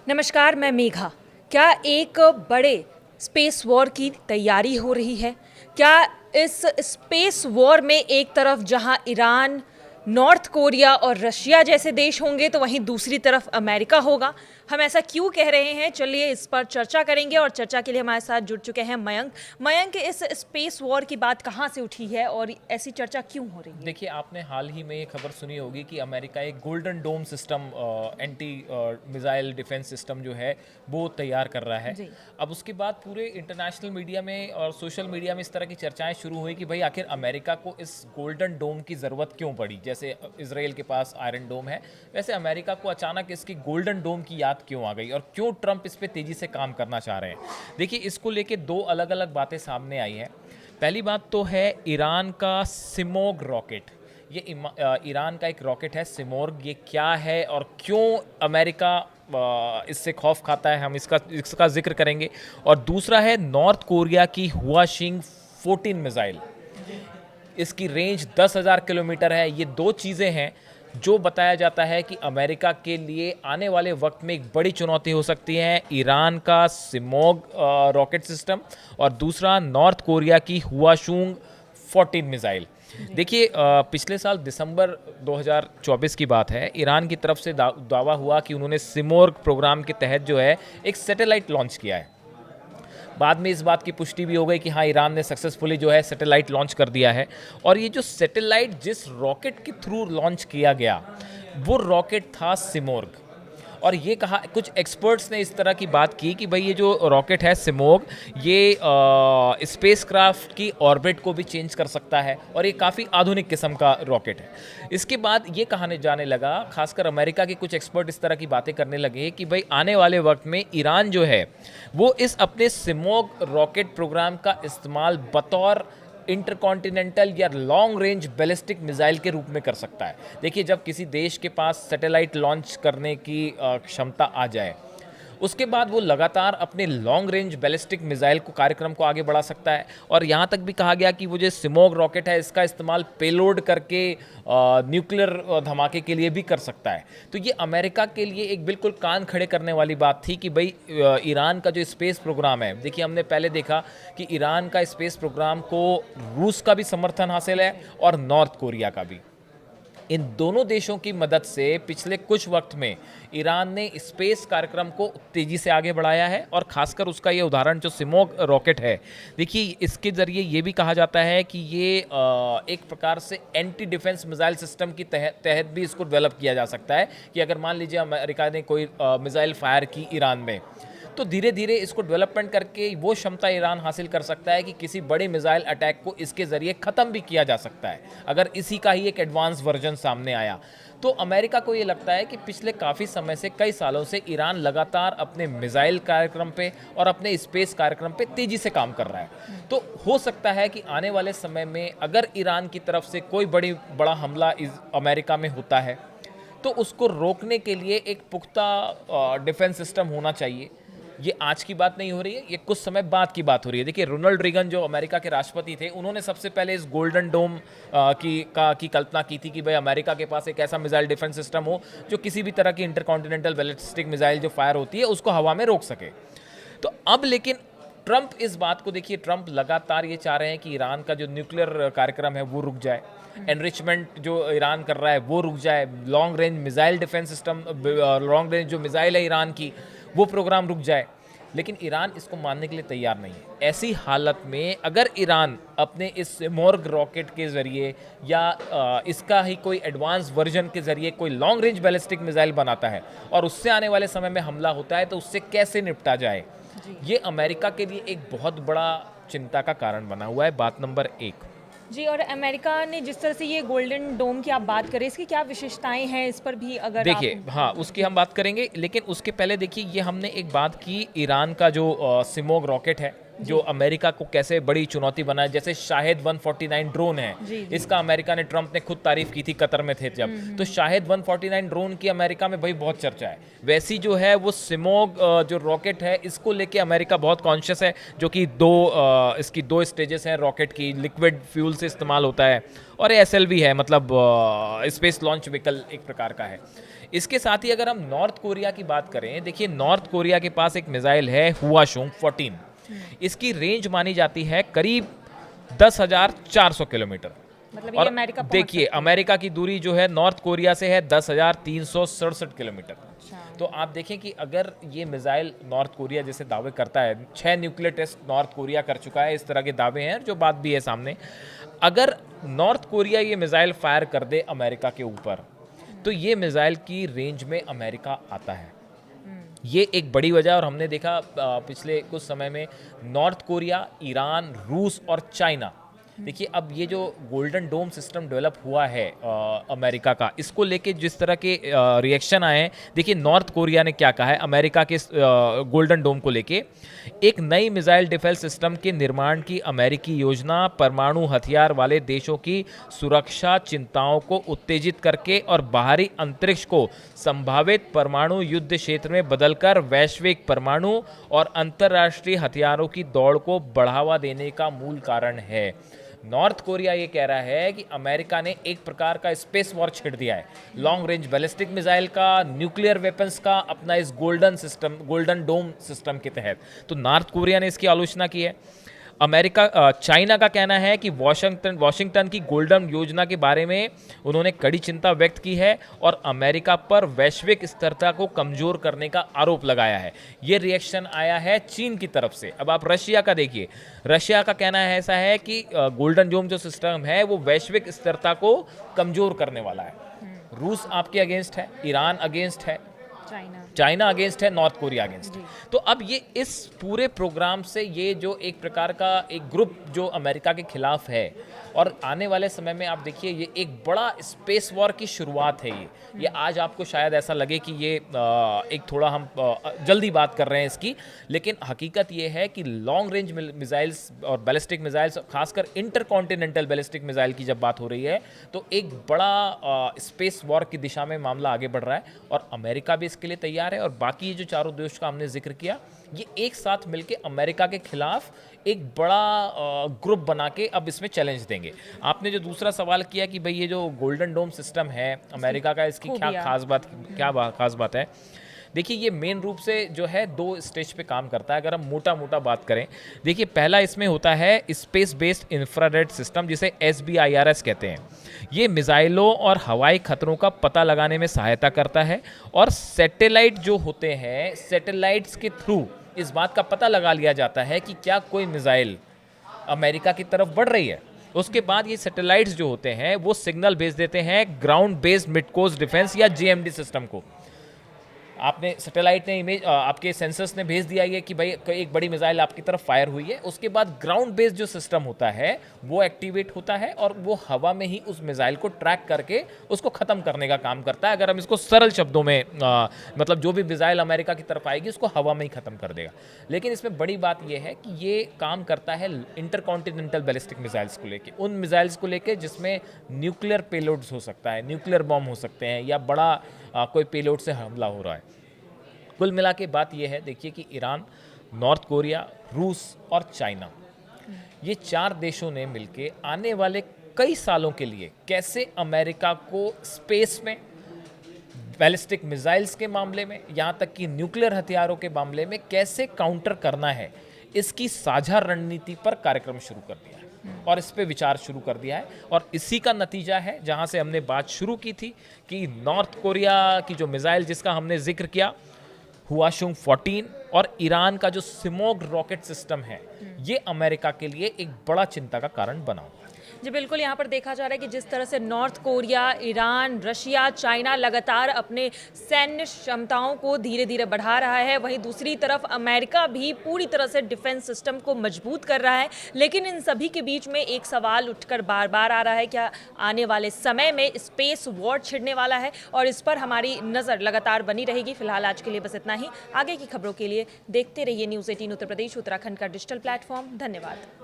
नमस्कार, मैं मेघा। क्या एक बड़े स्पेस वॉर की तैयारी हो रही है? क्या इस स्पेस वॉर में एक तरफ जहां ईरान, नॉर्थ कोरिया और रशिया जैसे देश होंगे तो वहीं दूसरी तरफ अमेरिका होगा? हम ऐसा क्यों कह रहे हैं? चलिए इस पर चर्चा करेंगे और चर्चा के लिए हमारे साथ जुड़ चुके हैं मयंक। मयंक, इस स्पेस वॉर की बात कहाँ से उठी है और ऐसी चर्चा क्यों हो रही है? देखिए, आपने हाल ही में ये खबर सुनी होगी कि अमेरिका एक Golden Dome system, anti missile defence system जो है वो तैयार कर रहा है। जी। अब उसके बाद पूरे इंटरनेशनल मीडिया में और सोशल मीडिया में इस तरह की चर्चाएं शुरू हुई कि भाई आखिर अमेरिका को इस गोल्डन डोम की ज़रूरत क्यों पड़ी। जैसे इसराइल के पास आयरन डोम है, वैसे अमेरिका को अचानक इसकी गोल्डन डोम की याद क्यों आ गई और क्यों ट्रंप इस पर तेज़ी से काम करना चाह रहे हैं। देखिए, इसको लेके दो अलग अलग बातें सामने आई हैं। पहली बात तो है ईरान का सिमोग रॉकेट। ये ईरान का एक रॉकेट है सिमोर्ग। ये क्या है और क्यों अमेरिका इससे खौफ खाता है, हम इसका जिक्र करेंगे। और दूसरा है नॉर्थ कोरिया की हुआशिंग 14 मिसाइल। इसकी रेंज 10,000 किलोमीटर है। ये दो चीज़ें हैं जो बताया जाता है कि अमेरिका के लिए आने वाले वक्त में एक बड़ी चुनौती हो सकती है। ईरान का सिमोग रॉकेट सिस्टम और दूसरा नॉर्थ कोरिया की हुआशुंग 14 मिसाइल। देखिए, पिछले साल दिसंबर 2024 की बात है। ईरान की तरफ से दावा हुआ कि उन्होंने सिमोर्ग प्रोग्राम के तहत जो है एक सैटेलाइट लॉन्च किया है। बाद में इस बात की पुष्टि भी हो गई कि हाँ, ईरान ने सक्सेसफुली जो है सैटेलाइट लॉन्च कर दिया है। और ये जो सैटेलाइट जिस रॉकेट के थ्रू लॉन्च किया गया वो रॉकेट था सिमोर्ग। और ये कहा, कुछ एक्सपर्ट्स ने इस तरह की बात की कि भाई ये जो रॉकेट है सिमोग, ये स्पेसक्राफ्ट की ऑर्बिट को भी चेंज कर सकता है और ये काफ़ी आधुनिक किस्म का रॉकेट है। इसके बाद ये कहा जाने लगा, खासकर अमेरिका के कुछ एक्सपर्ट इस तरह की बातें करने लगे कि भाई आने वाले वक्त में ईरान जो है वो इस अपने सिमोग रॉकेट प्रोग्राम का इस्तेमाल बतौर इंटरकॉन्टिनेंटल या लॉन्ग रेंज बैलिस्टिक मिसाइल के रूप में कर सकता है। देखिए, जब किसी देश के पास सैटेलाइट लॉन्च करने की क्षमता आ जाए, उसके बाद वो लगातार अपने लॉन्ग रेंज बैलिस्टिक मिसाइल को कार्यक्रम को आगे बढ़ा सकता है। और यहाँ तक भी कहा गया कि वो जो सिमोग रॉकेट है इसका इस्तेमाल पेलोड करके न्यूक्लियर धमाके के लिए भी कर सकता है। तो ये अमेरिका के लिए एक बिल्कुल कान खड़े करने वाली बात थी कि भाई ईरान का जो स्पेस प्रोग्राम है, देखिए हमने पहले देखा कि ईरान का स्पेस प्रोग्राम को रूस का भी समर्थन हासिल है और नॉर्थ कोरिया का भी। इन दोनों देशों की मदद से पिछले कुछ वक्त में ईरान ने स्पेस कार्यक्रम को तेज़ी से आगे बढ़ाया है। और खासकर उसका ये उदाहरण जो सिमोग रॉकेट है, देखिए इसके ज़रिए ये भी कहा जाता है कि ये एक प्रकार से एंटी डिफेंस मिसाइल सिस्टम की तहत भी इसको डेवलप किया जा सकता है कि अगर मान लीजिए अमेरिका ने कोई मिसाइल फायर की ईरान में, तो धीरे धीरे इसको डेवलपमेंट करके वो क्षमता ईरान हासिल कर सकता है कि किसी बड़े मिसाइल अटैक को इसके ज़रिए ख़त्म भी किया जा सकता है अगर इसी का ही एक एडवांस वर्जन सामने आया। तो अमेरिका को ये लगता है कि पिछले काफ़ी समय से, कई सालों से ईरान लगातार अपने मिसाइल कार्यक्रम पे और अपने स्पेस कार्यक्रम पे तेज़ी से काम कर रहा है। तो हो सकता है कि आने वाले समय में अगर ईरान की तरफ से कोई बड़ा हमला अमेरिका में होता है तो उसको रोकने के लिए एक पुख्ता डिफेंस सिस्टम होना चाहिए। ये आज की बात नहीं हो रही है, ये कुछ समय बाद की बात हो रही है। देखिए, रोनाल्ड रीगन जो अमेरिका के राष्ट्रपति थे, उन्होंने सबसे पहले इस गोल्डन डोम की कल्पना की थी कि भाई अमेरिका के पास एक ऐसा मिसाइल डिफेंस सिस्टम हो जो किसी भी तरह की इंटरकॉन्टिनेंटल बैलिस्टिक मिसाइल जो फायर होती है उसको हवा में रोक सके। तो अब लेकिन ट्रंप इस बात को, देखिए ट्रंप लगातार ये चाह रहे हैं कि ईरान का जो न्यूक्लियर कार्यक्रम है वो रुक जाए, एनरिचमेंट जो ईरान कर रहा है वो रुक जाए, long range missile defence system, long range जो मिसाइल है ईरान की वो प्रोग्राम रुक जाए। लेकिन ईरान इसको मानने के लिए तैयार नहीं है। ऐसी हालत में अगर ईरान अपने इस मोर्ग रॉकेट के ज़रिए या इसका ही कोई एडवांस वर्जन के ज़रिए कोई लॉन्ग रेंज बैलिस्टिक मिसाइल बनाता है और उससे आने वाले समय में हमला होता है तो उससे कैसे निपटा जाए, ये अमेरिका के लिए एक बहुत बड़ा चिंता का कारण बना हुआ है। बात नंबर 1 जी। और अमेरिका ने जिस तरह से ये गोल्डन डोम की आप बात करें, इसकी क्या विशेषताएं हैं, इस पर भी अगर देखिए, हाँ उसकी हम बात करेंगे, लेकिन उसके पहले देखिए ये हमने एक बात की ईरान का जो सिमोग रॉकेट है जो अमेरिका को कैसे बड़ी चुनौती बना है। जैसे शाहिद 149 ड्रोन है, इसका अमेरिका ने, ट्रंप ने खुद तारीफ की थी कतर में थे जब, तो शाहिद 149 ड्रोन की अमेरिका में भाई बहुत चर्चा है। वैसी जो है वो सिमोग जो रॉकेट है इसको लेके अमेरिका बहुत कॉन्शियस है, जो कि इसकी दो स्टेजेस हैं रॉकेट की, लिक्विड फ्यूल से इस्तेमाल होता है और SLV है, मतलब स्पेस लॉन्च व्हीकल एक प्रकार का है। इसके साथ ही अगर हम नॉर्थ कोरिया की बात करें, देखिए नॉर्थ कोरिया के पास एक मिसाइल है हुआशोंग 14। इसकी रेंज मानी जाती है करीब 10,400 किलोमीटर। मतलब ये और अमेरिका पहुंच देखिए सकती है। अमेरिका की दूरी जो है नॉर्थ कोरिया से है 10,367 किलोमीटर। अच्छा। तो आप देखें कि अगर ये मिसाइल नॉर्थ कोरिया जैसे दावे करता है, 6 न्यूक्लियर टेस्ट नॉर्थ कोरिया कर चुका है, इस तरह के दावे हैं जो बात भी है सामने। अगर नॉर्थ कोरिया ये मिसाइल फायर कर दे अमेरिका के ऊपर, तो ये मिसाइल की रेंज में अमेरिका आता है। ये एक बड़ी वजह है। और हमने देखा पिछले कुछ समय में नॉर्थ कोरिया, ईरान, रूस और चाइना, देखिए अब ये जो गोल्डन डोम सिस्टम डेवलप हुआ है अमेरिका का, इसको लेके जिस तरह के रिएक्शन आए हैं, देखिए नॉर्थ कोरिया ने क्या कहा है अमेरिका के गोल्डन डोम को लेके। एक नई मिसाइल डिफेंस सिस्टम के निर्माण की अमेरिकी योजना परमाणु हथियार वाले देशों की सुरक्षा चिंताओं को उत्तेजित करके और बाहरी अंतरिक्ष को संभावित परमाणु युद्ध क्षेत्र में बदलकर वैश्विक परमाणु और अंतर्राष्ट्रीय हथियारों की दौड़ को बढ़ावा देने का मूल कारण है। नॉर्थ कोरिया ये कह रहा है कि अमेरिका ने एक प्रकार का स्पेस वॉर छेड़ दिया है, लॉन्ग रेंज बैलिस्टिक मिसाइल का, न्यूक्लियर वेपन्स का, अपना इस गोल्डन डोम सिस्टम के तहत। तो नॉर्थ कोरिया ने इसकी आलोचना की है। चाइना का कहना है कि वॉशिंगटन की गोल्डन योजना के बारे में उन्होंने कड़ी चिंता व्यक्त की है और अमेरिका पर वैश्विक स्थिरता को कमजोर करने का आरोप लगाया है। ये रिएक्शन आया है चीन की तरफ से। अब आप रशिया का देखिए, रशिया का कहना है ऐसा है कि गोल्डन डोम जो सिस्टम है वो वैश्विक स्थिरता को कमजोर करने वाला है। रूस आपके अगेंस्ट है, ईरान अगेंस्ट है, चाइना अगेंस्ट है, नॉर्थ कोरिया अगेंस्ट है। तो अब ये इस पूरे प्रोग्राम से ये जो एक प्रकार का एक ग्रुप जो अमेरिका के खिलाफ है, और आने वाले समय में आप देखिए ये एक बड़ा स्पेस वॉर की शुरुआत है। ये आज आपको शायद ऐसा लगे कि ये एक थोड़ा हम जल्दी बात कर रहे हैं इसकी, लेकिन हकीकत ये है कि लॉन्ग रेंज मिसाइल्स और बैलिस्टिक मिसाइल्स, खासकर इंटरकॉन्टिनेंटल बैलिस्टिक मिसाइल की जब बात हो रही है, तो एक बड़ा स्पेस वॉर की दिशा में मामला आगे बढ़ रहा है और अमेरिका भी इसके लिए तैयार है। और बाकी ये जो चारों देश का हमने जिक्र किया, ये एक साथ मिलकर अमेरिका के खिलाफ एक बड़ा ग्रुप बना के अब इसमें चैलेंज देंगे। आपने जो दूसरा सवाल किया कि भाई ये जो गोल्डन डोम सिस्टम है अमेरिका का, इसकी क्या खास बात है, देखिए ये मेन रूप से जो है 2 स्टेज पे काम करता है। अगर हम मोटा बात करें, देखिए पहला इसमें होता है स्पेस बेस्ड इंफ्रारेड सिस्टम, जिसे SBIRS कहते हैं। ये मिसाइलों और हवाई खतरों का पता लगाने में सहायता करता है और सैटेलाइट जो होते हैं, सैटेलाइट्स के थ्रू इस बात का पता लगा लिया जाता है कि क्या कोई मिसाइल अमेरिका की तरफ बढ़ रही है। उसके बाद ये सैटेलाइट्स जो होते हैं वो सिग्नल भेज देते हैं ग्राउंड बेस्ड मिड कोस्ट डिफेंस या GMD सिस्टम को। आपने सैटेलाइट ने इमेज, आपके सेंसर्स ने भेज दिया ये कि भाई एक बड़ी मिसाइल आपकी तरफ फायर हुई है। उसके बाद ग्राउंड बेस्ड जो सिस्टम होता है वो एक्टिवेट होता है और वो हवा में ही उस मिसाइल को ट्रैक करके उसको ख़त्म करने का काम करता है। अगर हम इसको सरल शब्दों में मतलब जो भी मिसाइल अमेरिका की तरफ आएगी उसको हवा में ही ख़त्म कर देगा। लेकिन इसमें बड़ी बात यह है कि ये काम करता है इंटरकॉन्टिनेंटल बैलिस्टिक मिसाइल्स को लेके, उन मिसाइल्स को लेके जिसमें न्यूक्लियर पेलोड्स हो सकता है, न्यूक्लियर बॉम्ब हो सकते हैं या बड़ा कोई पेलोड से हमला हो रहा है। कुल मिला के बात यह है, देखिए कि ईरान, नॉर्थ कोरिया, रूस और चाइना, ये 4 देशों ने मिलके आने वाले कई सालों के लिए कैसे अमेरिका को स्पेस में, बैलिस्टिक मिसाइल्स के मामले में, यहाँ तक कि न्यूक्लियर हथियारों के मामले में कैसे काउंटर करना है, इसकी साझा रणनीति पर कार्यक्रम शुरू कर दिया है और इस पे विचार शुरू कर दिया है। और इसी का नतीजा है जहाँ से हमने बात शुरू की थी कि नॉर्थ कोरिया की जो मिसाइल जिसका हमने जिक्र किया, हुआशोंग 14, और ईरान का जो सिमोग रॉकेट सिस्टम है, ये अमेरिका के लिए एक बड़ा चिंता का कारण बना हुआ है। जी बिल्कुल, यहाँ पर देखा जा रहा है कि जिस तरह से north Korea, Iran, Russia, China लगातार अपने सैन्य क्षमताओं को धीरे धीरे बढ़ा रहा है, वहीं दूसरी तरफ अमेरिका भी पूरी तरह से डिफेंस सिस्टम को मजबूत कर रहा है। लेकिन इन सभी के बीच में एक सवाल उठकर बार बार आ रहा है, क्या आने वाले समय में स्पेस वॉर छिड़ने वाला है? और इस पर हमारी नज़र लगातार बनी रहेगी। फिलहाल आज के लिए बस इतना ही। आगे की खबरों के लिए देखते रहिए न्यूज़ 18 उत्तर प्रदेश उत्तराखंड का डिजिटल प्लेटफॉर्म। धन्यवाद।